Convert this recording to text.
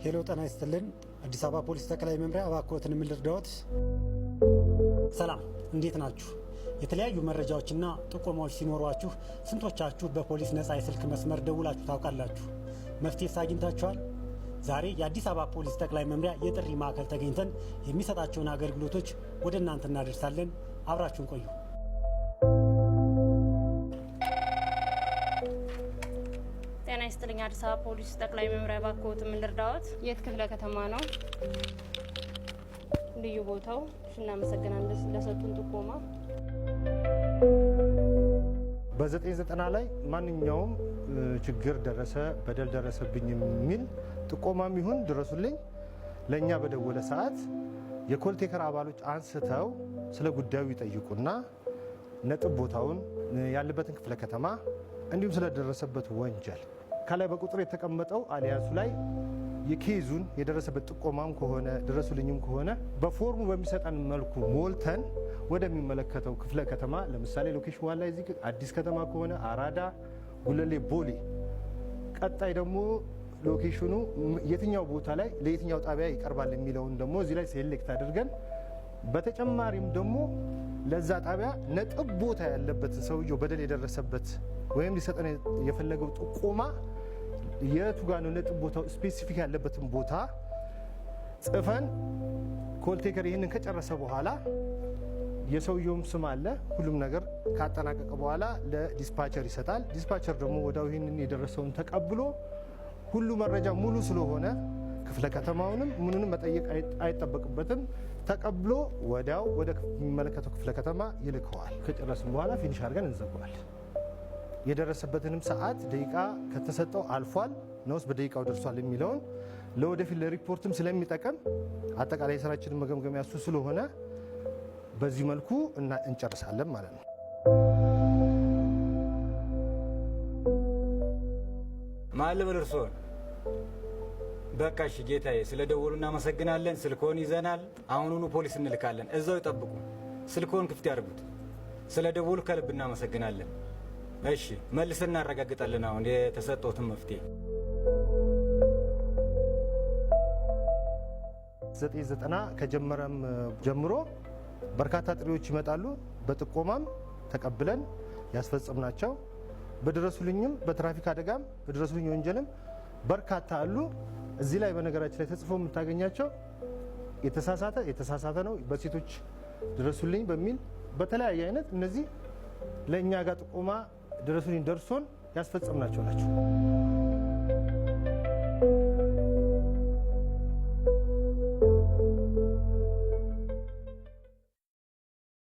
ሄሎ ጤና ይስጥልን። አዲስ አበባ ፖሊስ ጠቅላይ መምሪያ እባክዎትን ምን ልርዳዎት? ሰላም እንዴት ናችሁ? የተለያዩ መረጃዎችና ጥቆማዎች ሲኖሯችሁ ስንቶቻችሁ በፖሊስ ነፃ የስልክ መስመር ደውላችሁ ታውቃላችሁ? መፍትሄስ አግኝታችኋል? ዛሬ የአዲስ አበባ ፖሊስ ጠቅላይ መምሪያ የጥሪ ማዕከል ተገኝተን የሚሰጣቸውን አገልግሎቶች ወደ እናንተ እናደርሳለን። አብራችሁን ቆዩ። ጤና ይስጥልኝ። አዲስ አበባ ፖሊስ ጠቅላይ መምሪያ እባክዎት ምን ልርዳዎት? የት ክፍለ ከተማ ነው? ልዩ ቦታው? እናመሰግናለን ለሰጡን ጥቆማ። በ990 ላይ ማንኛውም ችግር ደረሰ በደል ደረሰብኝ የሚል ጥቆማም ይሁን ድረሱልኝ ለኛ በደወለ ሰዓት የኮልቴከር አባሎች አንስተው ስለ ጉዳዩ ይጠይቁና ነጥብ ቦታውን ያለበትን ክፍለ ከተማ እንዲሁም ስለደረሰበት ወንጀል ከላይ በቁጥር የተቀመጠው አሊያንሱ ላይ የኬዙን የደረሰበት ጥቆማም ከሆነ ድረሱልኝም ከሆነ በፎርሙ በሚሰጠን መልኩ ሞልተን ወደሚመለከተው ክፍለ ከተማ ለምሳሌ ሎኬሽን ዋን ላይ እዚህ አዲስ ከተማ ከሆነ አራዳ፣ ጉለሌ፣ ቦሌ ቀጣይ ደግሞ ሎኬሽኑ የትኛው ቦታ ላይ ለየትኛው ጣቢያ ይቀርባል የሚለውን ደግሞ እዚህ ላይ ሴሌክት አድርገን በተጨማሪም ደግሞ ለዛ ጣቢያ ነጥብ ቦታ ያለበትን ሰውየው በደል የደረሰበት ወይም ሊሰጠን የፈለገው ጥቆማ የቱ ጋር ነው ነጥብ ቦታው ስፔሲፊክ ያለበትን ቦታ ጽፈን ኮልቴከር ይህንን ከጨረሰ በኋላ የሰውየውም ስም አለ ሁሉም ነገር ካጠናቀቀ በኋላ ለዲስፓቸር ይሰጣል። ዲስፓቸር ደግሞ ወዲያው ይህንን የደረሰውን ተቀብሎ ሁሉ መረጃ ሙሉ ስለሆነ ክፍለ ከተማውንም ምኑንም መጠየቅ አይጠበቅበትም። ተቀብሎ ወዲያው ወደ የሚመለከተው ክፍለ ከተማ ይልከዋል። ከጨረስን በኋላ ፊኒሽ አድርገን እንዘጋዋል። የደረሰበትንም ሰዓት ደቂቃ ከተሰጠው አልፏል ነውስ በደቂቃው ደርሷል የሚለውን ለወደፊት ለሪፖርትም ስለሚጠቅም አጠቃላይ የስራችንን መገምገሚያ እሱ ስለሆነ በዚህ መልኩ እንጨርሳለን ማለት ነው። ማለበል እርሶን በቃ እሺ ጌታዬ፣ ስለ ደወሉ እናመሰግናለን። ስልኮን ይዘናል። አሁኑኑ ፖሊስ እንልካለን። እዛው ይጠብቁ። ስልኮን ክፍት ያድርጉት። ስለ ደወሉ ከልብ እናመሰግናለን። እሺ መልሰን እናረጋግጣለን አሁን የተሰጠውትን መፍትሄ። 990 ከጀመረም ጀምሮ በርካታ ጥሪዎች ይመጣሉ። በጥቆማም ተቀብለን ያስፈጸምናቸው በድረሱልኝም በትራፊክ አደጋም በድረሱልኝ ወንጀልም በርካታ አሉ። እዚህ ላይ በነገራችን ላይ ተጽፎ የምታገኛቸው የተሳሳተ ነው በሴቶች ድረሱልኝ በሚል በተለያየ አይነት እነዚህ ለእኛ ጋር ጥቆማ ድረሱልኝ ደርሶን ያስፈጸምናቸው ናቸው።